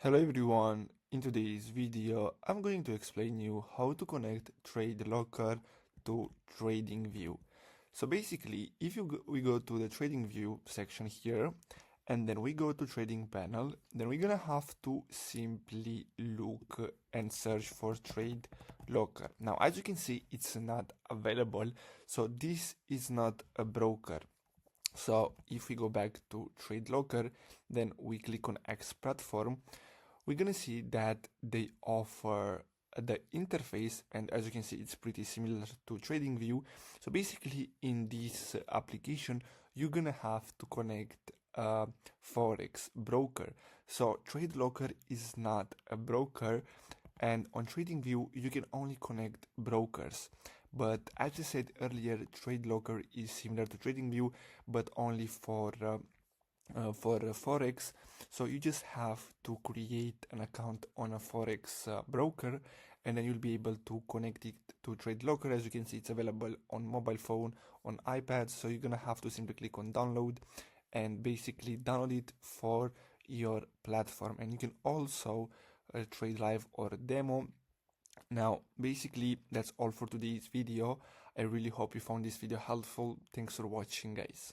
Hello everyone, in today's video I'm going to explain you how to connect TradeLocker to TradingView. So basically if we go to the TradingView section here and then we go to trading panel, then we're gonna have to simply look and search for TradeLocker. Now as you can see, it's not available, so this is not a broker. So if we go back to TradeLocker, then we click on X platform, we're gonna see that they offer the interface, and as you can see it's pretty similar to TradingView. So basically in this application you're gonna have to connect a forex broker. So TradeLocker is not a broker, and on TradingView you can only connect brokers. But as I said earlier, TradeLocker is similar to TradingView but only for forex. So you just have to create an account on a forex broker, and then you'll be able to connect it to TradeLocker. As you can see, it's available on mobile phone, on iPad, so you're gonna have to simply click on download and basically download it for your platform. And you can also trade live or demo. Now basically that's all for today's video. I really hope you found this video helpful. Thanks for watching, guys.